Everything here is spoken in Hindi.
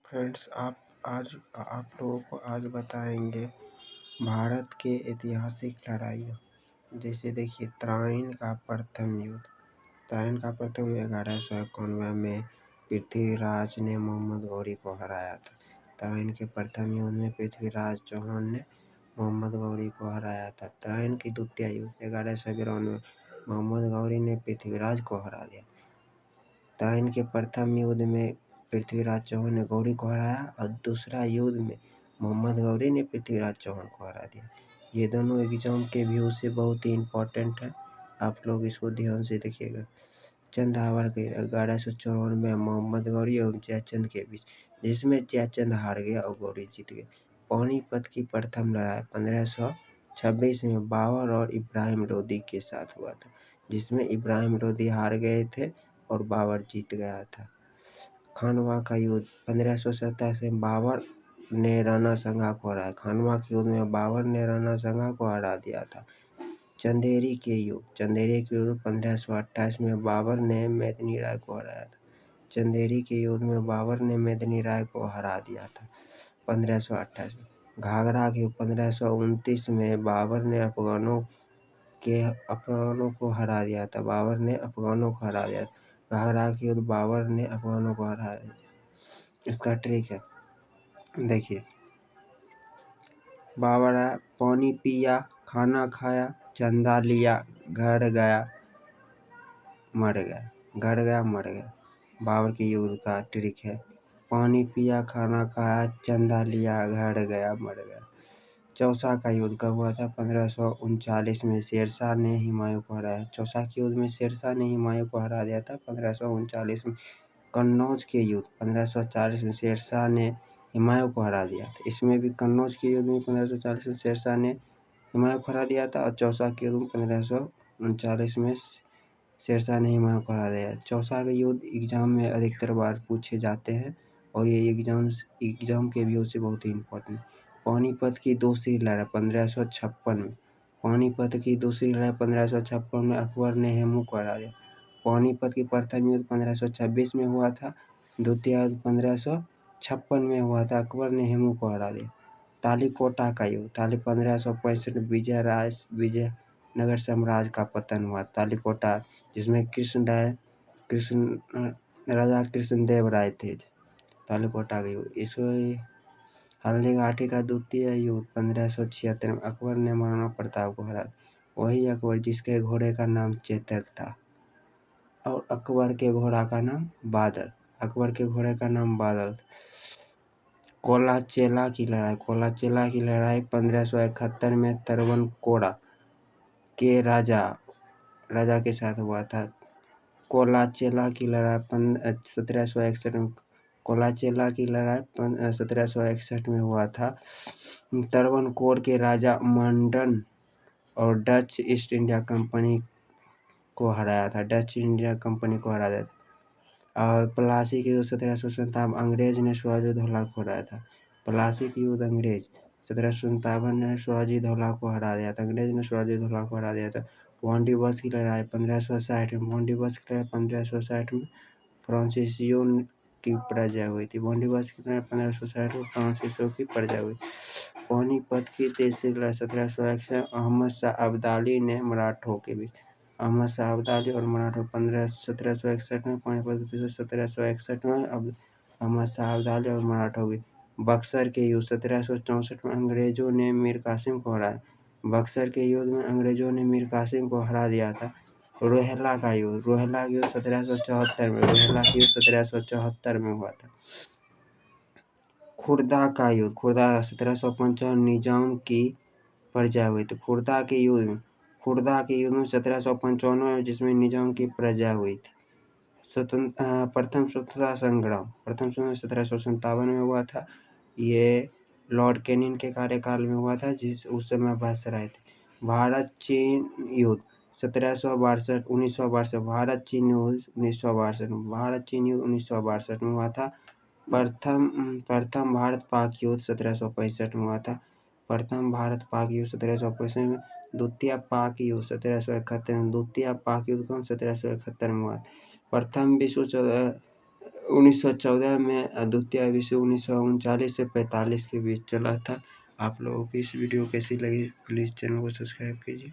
फ्रेंड्स, आप लोगों को आज बताएंगे भारत के ऐतिहासिक लड़ाइयाँ। जैसे देखिए, तराइन का प्रथम युद्ध। तराइन का प्रथम 1191 में पृथ्वीराज ने मोहम्मद गौरी को हराया था। तराइन के प्रथम युद्ध में पृथ्वीराज चौहान ने मोहम्मद गौरी को हराया था। तराइन की द्वितीय युद्ध 1152 में मोहम्मद गौरी ने पृथ्वीराज को हरा दिया। तराइन के प्रथम युद्ध में पृथ्वीराज चौहान ने गौरी को हराया और दूसरा युद्ध में मोहम्मद गौरी ने पृथ्वीराज चौहान को हरा दिया। ये दोनों एग्जाम के व्यू से बहुत ही इम्पोर्टेंट है, आप लोग इसको ध्यान से देखिएगा। चंद हावर के 1154 में मोहम्मद गौरी और जयचंद के बीच, जिसमें जयचंद हार गया और गौरी जीत गए। पानीपत की प्रथम लड़ाई 1526 में बाबर और इब्राहिम लोदी के साथ हुआ था, जिसमें इब्राहिम लोदी हार गए थे और बाबर जीत गया था। खानवा का युद्ध 1527 में बाबर ने राणा सांगा को हराया। खानवा के युद्ध में बाबर ने राणा सांगा को हरा दिया था। चंदेरी के युद्ध 1528 में बाबर ने मेदिनी राय को हराया था। चंदेरी के युद्ध में बाबर ने मेदिनी राय को हरा दिया था 1528 में। घाघरा के 1529 में बाबर ने अफगानों को हरा दिया था। घाघरा के युद्ध बाबर ने अफगानों को हराया था। इसका ट्रिक है, देखिए। बाबर आया, पानी पिया, खाना खाया, चंदा लिया, घर गया, मर गया। बाबर के युद्ध का ट्रिक है, पानी पिया, खाना खाया, चंदा लिया, घर गया, मर गया। चौसा का युद्ध कब हुआ था? 1539 में शेरशाह ने हुमायूं को हराया। चौसा के युद्ध में शेरशाह ने हुमायूं को हरा दिया था 1539 में। कन्नौज के युद्ध 1540 में शेरशाह ने हुमायूं को हरा दिया था। इसमें भी कन्नौज के युद्ध में 1540 में शेरशाह ने हुमायूं को हरा दिया था और चौसा के युद्ध में 1539 में शेरशाह ने हुमायूं को हरा दिया। चौसा के युद्ध एग्जाम में अधिकतर बार पूछे जाते हैं और ये एग्जाम के व्यू से बहुत ही इम्पोर्टेंट। पानीपत की दूसरी लड़ाई 1556 में। पानीपत की दूसरी लड़ाई 1556 में अकबर ने हेमू को हरा दिया। पानीपत की प्रथम युद्ध 1526 में हुआ था। द्वितीय युद्ध 1556 में हुआ था। अकबर ने हेमू को हरा दिया। तालीकोटा का युद्ध 1565 विजयनगर साम्राज्य का पतन हुआ। तालीकोटा, जिसमें राजा कृष्णदेव राय थे। तालीकोटा का युद्ध। इसको हल्दीघाटी का द्वितीय युद्ध 1576 में अकबर ने महाराणा प्रताप को हरा। वही अकबर जिसके घोड़े का नाम चेतक था और अकबर के घोड़े का नाम बादल। कोलाचेला की लड़ाई 1571 में तरवनकोड़ा के राजा के साथ हुआ था। कोलाचेला की लड़ाई 1761 में 1761 में हुआ था। तरवनकोर के राजा मंडन और डच ईस्ट इंडिया कंपनी को हराया था। और प्लासी के युद्ध 1757 अंग्रेज ने शिवाजी धौला को हराया था। प्लासी के युद्ध अंग्रेज 1757 ने शिवाजी धौला को हरा दिया था। वांडीबस की लड़ाई 1560 में। वांडीबस की लड़ाई 1560 में फ्रांसीसियों की पराजय हुई थी। वांडीबस की लड़ाई 1560 में फ्रांसीसियों की पराजय हुई। पानीपत की तीसरी लड़ाई 1761 अहमद शाह अब्दाली ने मराठों के बीच। अहमद शाह अब्दाली और मराठों 1761 में पानीपत की 1761 में अहमद शाह अब्दाली और मराठों की। बक्सर के युद्ध 1764 में अंग्रेजों ने मीर कासिम को हराया। बक्सर के युद्ध में अंग्रेजों ने मीर कासिम को हरा दिया था। रोहिला का युद्ध 1774 में हुआ था। खुर्दा का युद्ध 1755 निजाम की पराजय हुई थी। खुर्दा के युद्ध में 1755 में, जिसमें निजाम की पराजय हुई थी। प्रथम स्वतंत्रता संग्राम 1757 में हुआ था। ये लॉर्ड कैनिंग के कार्यकाल में हुआ था, उस समय वायसराय थे। भारत चीन युद्ध 1962 भारत चीन युद्ध 1962 में हुआ था। प्रथम भारत पाक युद्ध 1765 में हुआ था। प्रथम भारत पाक युद्ध 1765 में। द्वितीय पाक युद्ध 1771 में। 1771 में हुआ। प्रथम 1914 में द्वितीय विश्व 1939 से 45 के बीच चला था। आप लोगों को इस वीडियो कैसी लगी प्लीज़ चैनल को सब्सक्राइब कीजिए।